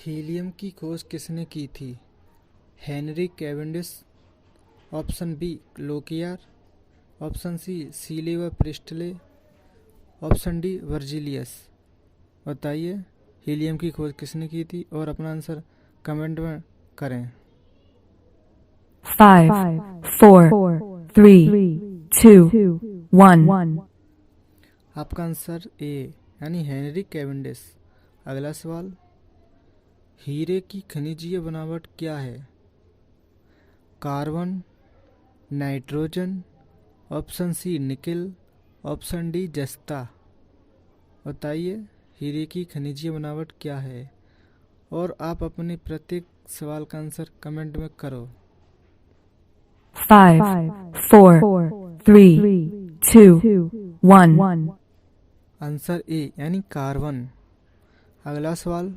Helium की खोज किसने की थी? Henry Cavendish, option B Lockyer, option C Scheele व प्रिस्टले, ऑप्शन डी वर्जिलियस। बताइए हीलियम की खोज किसने की थी और अपना आंसर कमेंट में करें। 5, 4, 3, 2, 1. आपका आंसर ए यानी हेनरी कैवेंडिश। अगला सवाल, हीरे की खनिजीय बनावट क्या है? Carbon, nitrogen, option C nickel, option D जस्ता। बताइए हीरे की खनिजीय बनावट क्या है और आप अपने प्रत्येक सवाल का आंसर कमेंट में करो। 5, 4, 3, 2, 1. आंसर ए यानी कार्बन। अगला सवाल,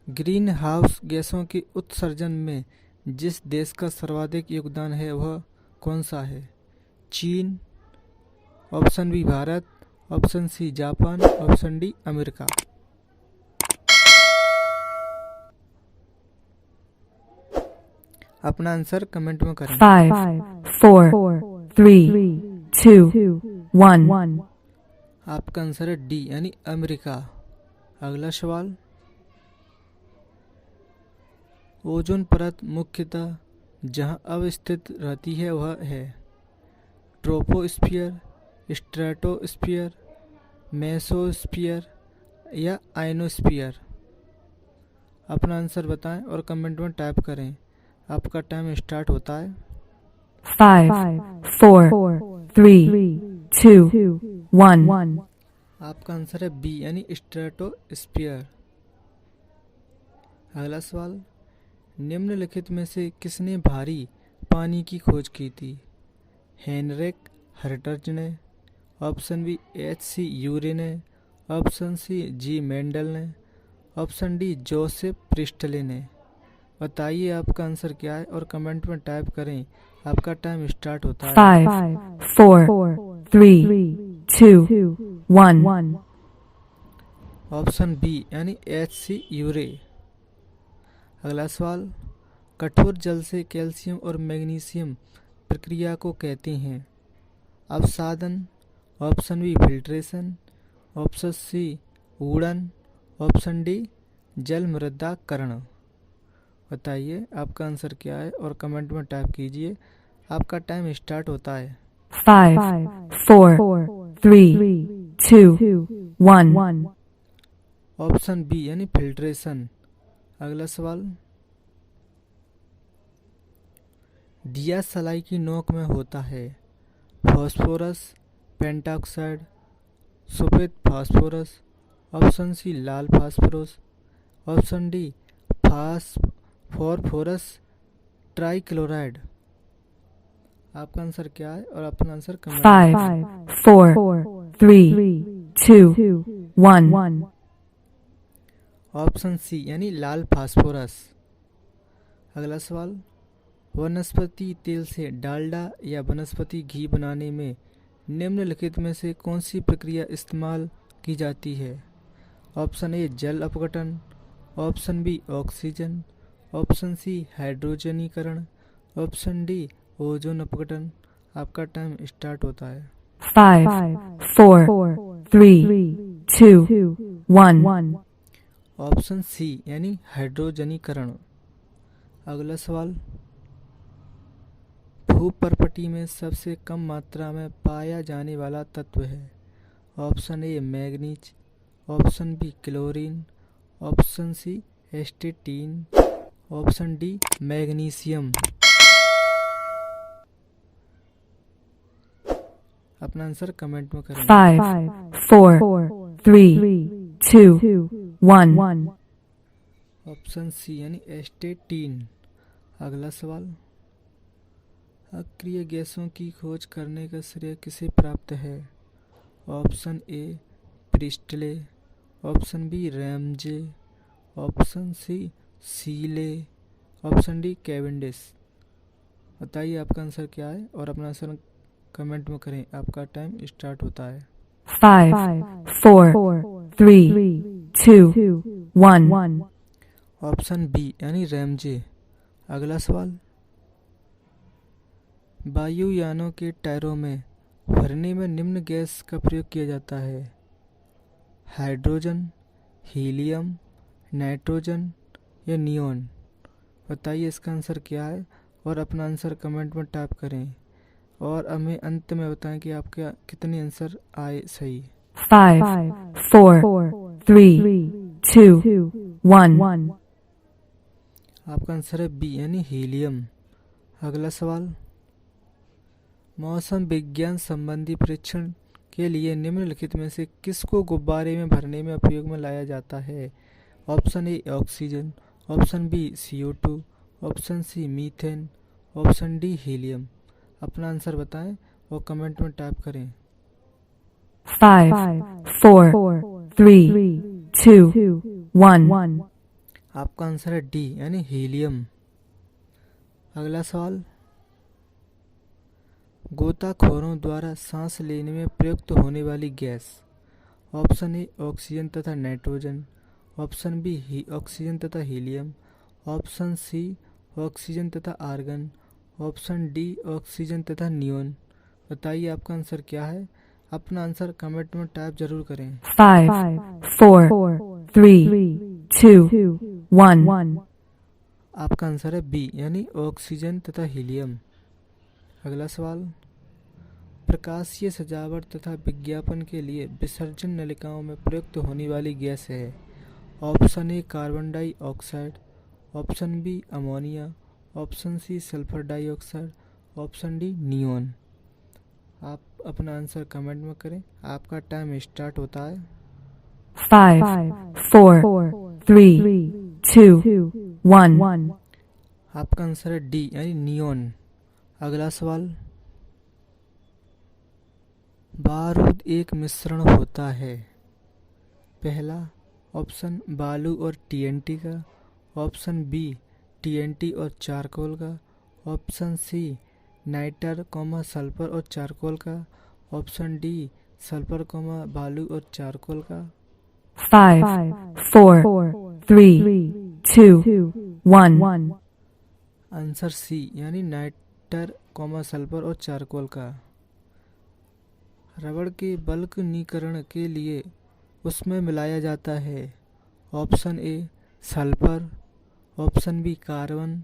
ग्रीन हाउस गैसों के उत्सर्जन में जिस देश का सर्वाधिक योगदान है वह कौन सा है? चीन, option B Bharat, option C Japan, option D America. अपना आंसर कमेंट में करें। 5, 4, 3, 2, 1. आपका आंसर है डी यानी अमेरिका। अगला सवाल, ओजोन परत मुख्यतः जहां अवस्थित रहती है वह है ट्रोपोस्फियर, स्ट्रेटोस्फियर, मेसोस्फियर या आयनोस्फियर। अपना आंसर बताएं और कमेंट में टाइप करें। आपका टाइम स्टार्ट होता है। 5, 4, 3, 2, 1. आपका आंसर है बी यानी स्ट्रेटोस्फियर। अगला सवाल, निम्नलिखित में से किसने भारी पानी की खोज की थी? हेनरिक हर्ट्ज ने, ऑप्शन बी H.C. यूरे ने, ऑप्शन सी जी मेंडल ने, ऑप्शन डी जोसेफ प्रिस्टले ने। बताइए आपका आंसर क्या है और कमेंट में टाइप करें। आपका टाइम स्टार्ट होता है। 5, 4, 3, 2, 1. ऑप्शन बी यानी H.C. यूरे। अगला सवाल, कठोर जल से कैल्शियम और मैग्नीशियम प्रक्रिया को कहते हैं अवसादन, option B filtration, option C ऊड़न, ऑप्शन डी जल मृदाकरण। बताइए आपका आंसर क्या है और कमेंट में टाइप कीजिए। आपका टाइम स्टार्ट होता है। 5, 4, 3, 2, 1. ऑप्शन बी यानी फिल्ट्रेशन। अगला सवाल, दिया सलाई की नोक में होता है फास्फोरस, पेंटाऑक्साइड, सफेद फास्फोरस, ऑप्शन सी लाल phosphorus, option D phosphorus trichloride. आपका आंसर क्या है और अपना आंसर कमेंट 5, 4, 3, 2, 1. ऑप्शन सी यानी लाल फास्फोरस। अगला सवाल, वनस्पति तेल से डालडा या वनस्पति घी बनाने में निम्नलिखित में से कौन सी प्रक्रिया इस्तेमाल की जाती है? ऑप्शन ए जल अपघटन, option B oxygen, option C हाइड्रोजनीकरण, ऑप्शन डी ओजोन अपघटन। आपका टाइम स्टार्ट होता है। 5, 4, 3, 2, 1. ऑप्शन सी यानी हाइड्रोजनीकरण। अगला सवाल, भूपर्पटी में सबसे कम मात्रा में पाया जाने वाला तत्व है? Option A manganese, option B chlorine, option C astatine, option D magnesium. अपना आंसर कमेंट में करें। 5, 4, 3, 2, 1. ऑप्शन सी यानी एस्टेटीन। अगला सवाल, अक्रिय गैसों की खोज करने का श्रेय किसे प्राप्त है? Option A Priestley, option B Ramsay, option C Scheele, option D Cavendish. बताइए आपका आंसर क्या है और अपना आंसर कमेंट में करें। आपका टाइम स्टार्ट होता है। 5, 4, 3, 2, 1. ऑप्शन बी यानी रैमजे। अगला सवाल, वायुयानों के टायरों में भरने में निम्न गैस का प्रयोग किया जाता है। हाइड्रोजन, हीलियम, नाइट्रोजन या नियॉन। बताइए इसका आंसर क्या है और अपना आंसर कमेंट में टाइप करें और हमें अंत में बताएं कि आपके कितने आंसर आए सही। 5, 4, 3, 2, 1. आपका आंसर है बी यानी हीलियम। अगला सवाल, मौसम विज्ञान संबंधी परीक्षण के लिए निम्नलिखित में से किसको गुब्बारे में भरने में उपयोग में लाया जाता है। Option A oxygen, option B CO2, option C methane, option D helium. अपना आंसर बताएं और कमेंट में टाइप करें। 5, 4, 3, 2, 1. आपका आंसर है डी यानी हीलियम। अगला सवाल, गोताखोरों द्वारा सांस लेने में प्रयुक्त होने वाली गैस। ऑप्शन ए ऑक्सीजन तथा नाइट्रोजन, ऑप्शन बी ऑक्सीजन तथा हीलियम, ऑप्शन सी ऑक्सीजन तथा आर्गन, ऑप्शन डी ऑक्सीजन तथा नियॉन। बताइए आपका आंसर क्या है। अपना आंसर कमेंट में टाइप जरूर करें। 5, 4, 3, 2, 1. आपका आंसर है बी यानी ऑक्सीजन तथा हीलियम। अगला सवाल, प्रकाशीय सजावट तथा विज्ञापन के लिए विसर्जन नलिकाओं में प्रयुक्त होने वाली गैस है। Option A carbon dioxide, option B ammonia, option C sulphur dioxide, option D neon. आप अपना आंसर कमेंट में करें। आपका टाइम स्टार्ट होता है। 5, 4, 3, 2, 1. आपका आंसर है डी यानी नियॉन। अगला सवाल, बारूद एक मिश्रण होता है। पहला ऑप्शन बालू और TNT का, ऑप्शन बी TNT और चारकोल का, ऑप्शन सी नाइटर सल्फर और चारकोल का, ऑप्शन डी सल्फर बालू और चारकोल का। 5, 4, 3, 2, 1. आंसर सी यानी नाइटर सल्फर और चारकोल का। रबड़ के बल्कनीकरण के लिए उसमें मिलाया जाता है। Option A sulphur, option B carbon,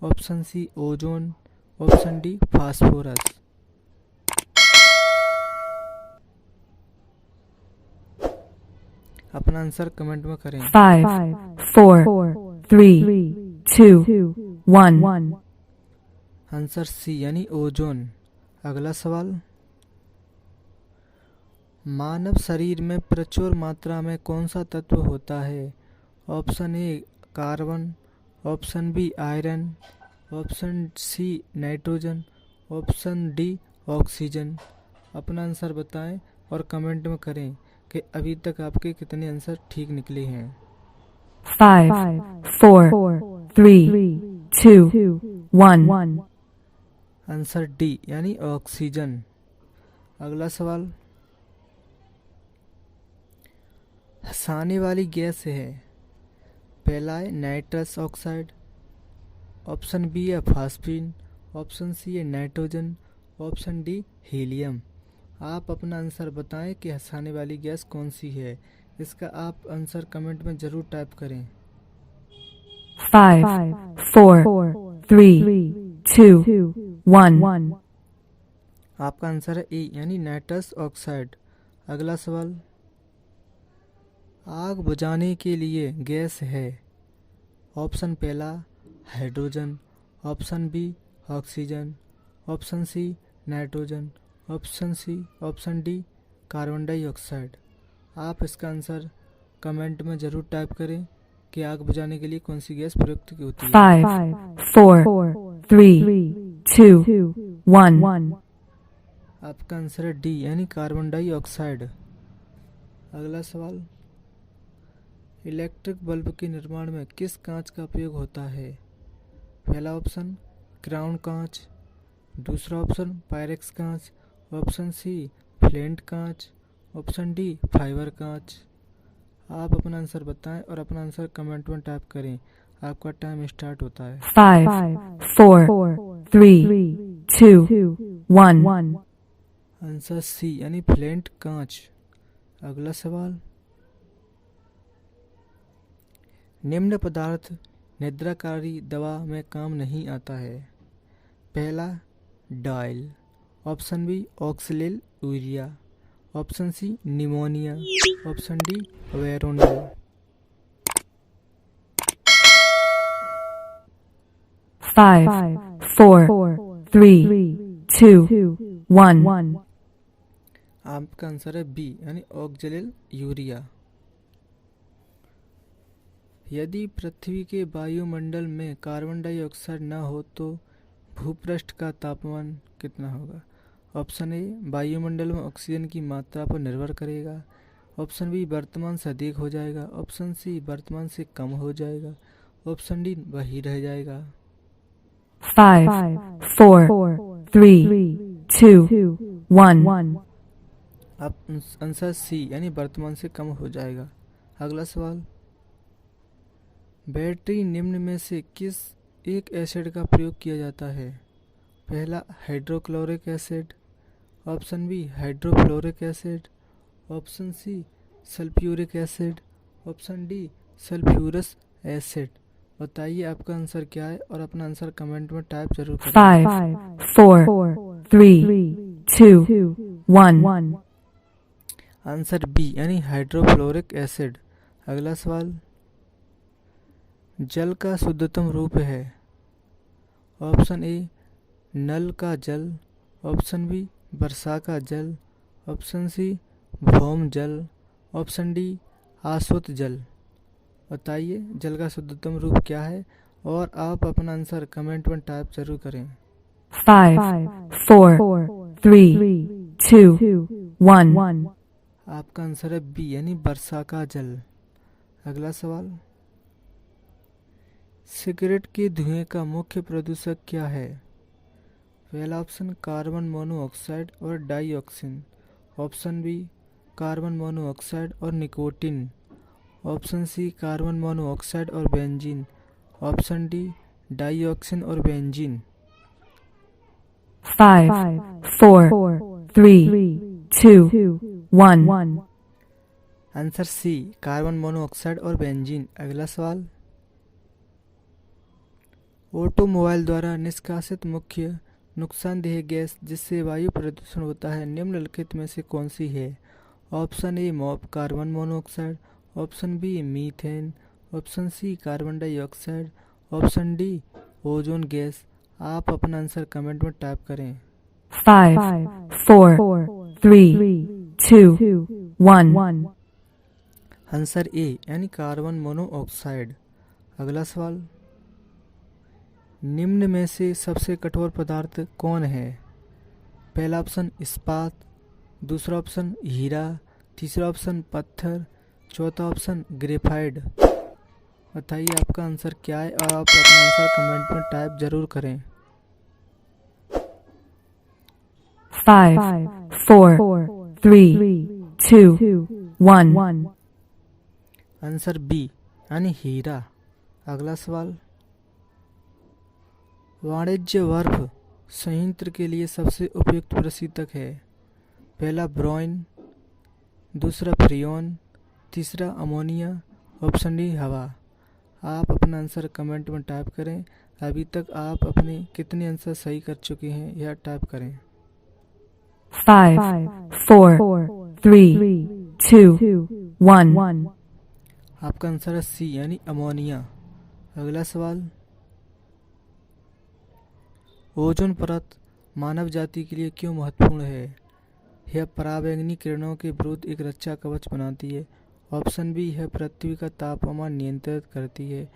option C ozone, option D phosphorus. अपना आंसर कमेंट में करें। 5, 4, 3, 2, 1. आंसर सी यानी ओजोन। अगला सवाल, मानव शरीर में प्रचुर मात्रा में कौन सा तत्व होता है। Option A carbon, option B iron, option C nitrogen, option D oxygen. अपना आंसर बताएं और कमेंट में करें कि अभी तक आपके कितने आंसर ठीक निकले हैं। 5, 4, 3, 2, 1. आंसर डी यानी ऑक्सीजन। अगला सवाल, हंसाने वाली गैस है। पहला है नाइट्रस ऑक्साइड, ऑप्शन बी है फास्फीन, ऑप्शन सी है नाइट्रोजन, ऑप्शन डी हीलियम। आप अपना आंसर बताएं कि हंसाने वाली गैस कौन सी है। इसका आप आंसर कमेंट में जरूर टाइप करें। 5, 4, 3, 2, 1. आपका आंसर है ए यानी नाइट्रस ऑक्साइड। अगला सवाल, आग बुझाने के लिए गैस है। ऑप्शन पहला hydrogen, option B oxygen, option C nitrogen, option D carbon dioxide. आप इसका आंसर कमेंट में जरूर टाइप करें कि आग बुझाने के लिए कौन सी गैस प्रयुक्त होती है। 5, 4, 3, 2, 1. आपका आंसर है डी यानी कार्बन डाइऑक्साइड। अगला सवाल, इलेक्ट्रिक बल्ब के निर्माण में किस कांच का उपयोग होता है। पहला ऑप्शन क्राउन कांच, दूसरा ऑप्शन पायरेक्स कांच, ऑप्शन सी फ्लेंट कांच, ऑप्शन डी फाइबर कांच। आप अपना आंसर बताएं और अपना आंसर कमेंट में टाइप करें। आपका टाइम स्टार्ट होता है। 5, 4, 3, 2, 1. आंसर सी यानी फ्लेंट कांच। अगला सवाल, निम्न पदार्थ निद्राकारी दवा में काम नहीं आता है। पहला डायल, option B oxalyl urea, option C pneumonia, option D veronal. 5, 4, 3, 2, 1. आपका आंसर है बी यानी ऑक्सलेल यूरिया। यदि पृथ्वी के वायुमंडल में कार्बन डाइऑक्साइड न हो तो भूपृष्ठ का तापमान कितना होगा। ऑप्शन ए वायुमंडल में ऑक्सीजन की मात्रा पर निर्भर करेगा, ऑप्शन बी वर्तमान से अधिक हो जाएगा, ऑप्शन सी वर्तमान से कम हो जाएगा, ऑप्शन डी वही रह जाएगा। 5, 4, 3, 2, 1. अब आंसर सी यानी वर्तमान से कम हो जाएगा। अगला सवाल, बैटरी निम्न में से किस एक एसिड का प्रयोग किया जाता है। पहला hydrochloric acid, option B hydrofluoric acid, option C sulphuric acid, option D sulphurous acid. बताइए आपका आंसर क्या है और अपना आंसर कमेंट में टाइप जरूर करें। 5, 4, 3, 2, 1. आंसर बी यानी हाइड्रोफ्लोरिक एसिड। अगला सवाल, जल का शुद्धतम रूप है। ऑप्शन ए नल का जल, ऑप्शन बी वर्षा का जल, ऑप्शन सी भौम जल, ऑप्शन डी आसुत जल। बताइए जल का शुद्धतम रूप क्या है और आप अपना आंसर कमेंट में टाइप जरूर करें। 5, 4, 3, 2, 1. आपका आंसर है बी यानी वर्षा का जल। अगला सवाल, सिगरेट के धुएं का मुख्य प्रदूषक क्या है। पहला ऑप्शन कार्बन मोनोऑक्साइड और dioxin, option B carbon monoxide और nicotine, option C carbon monoxide और बेंजीन, ऑप्शन डी डाइऑक्सिन और benzene. 5, 4, 3, 2, 1. Answer C carbon monoxide और बेंजीन। अगला सवाल, ऑटोमोबाइल द्वारा निष्कासित मुख्य नुकसानदेह गैस जिससे वायु प्रदूषण होता है निम्नलिखित में से कौन सी है। Option A carbon monoxide, option B methane, option C carbon dioxide, option D ozone gas. आप अपना आंसर कमेंट में टाइप करें। 5, 4, 3, 2, 1. आंसर ए यानी कार्बन मोनोऑक्साइड। अगला सवाल, निम्न में से सबसे कठोर पदार्थ कौन है। पहला ऑप्शन इस्पात, दूसरा ऑप्शन हीरा, तीसरा ऑप्शन पत्थर, चौथा ऑप्शन ग्रेफाइट। बताइए आपका आंसर क्या है और आप अपना आंसर कमेंट में टाइप जरूर करें। 5, 4, 3, 2, 1. आंसर बी यानी हीरा। अगला सवाल, वाणिज्य बर्फ संयंत्र के लिए सबसे उपयुक्त प्रशीतक है। पहला ब्रोइन, दूसरा फ्रियोन, तीसरा अमोनिया, ऑप्शन डी हवा। आप अपना आंसर कमेंट में टाइप करें। अभी तक आप अपने कितने आंसर सही कर चुके हैं यह टाइप करें। 5, 4, 3, 2, 1. आपका आंसर है सी यानी अमोनिया। अगला सवाल, ओजोन परत मानव जाति के लिए क्यों महत्वपूर्ण है। यह पराबैंगनी किरणों के विरुद्ध एक रक्षा कवच बनाती है। ऑप्शन बी यह पृथ्वी का तापमान नियंत्रित करती है,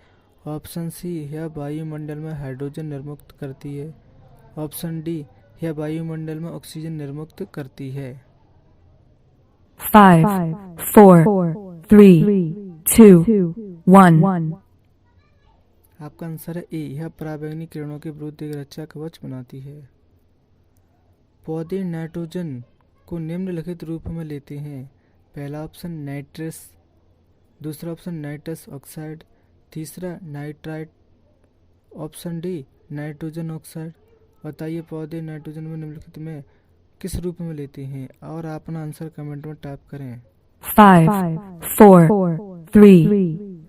ऑप्शन सी यह वायुमंडल में हाइड्रोजन निर्मुक्त करती है, ऑप्शन डी यह वायुमंडल में ऑक्सीजन निर्मुक्त करती है। 5, 4, 3, 2, 1. आपका आंसर है ए यह पराबैंगनी किरणों के विरुद्ध एक रक्षा कवच बनाती है। पौधे नाइट्रोजन को निम्नलिखित रूप में लेते हैं। पहला ऑप्शन नाइट्रस, दूसरा ऑप्शन नाइट्रस ऑक्साइड, तीसरा nitrite, option D nitrogen oxide. बताइए पौधे नाइट्रोजन में निम्नलिखित में किस रूप में लेते हैं, और अपना आंसर कमेंट में टाइप करें। 5, 4, 3,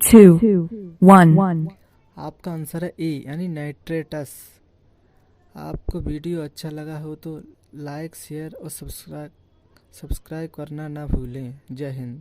2, 1. आपका आंसर है ए यानी नाइट्रेटस। आपको वीडियो अच्छा लगा हो तो लाइक, शेयर और सब्सक्राइब करना ना भूलें। जय हिंद।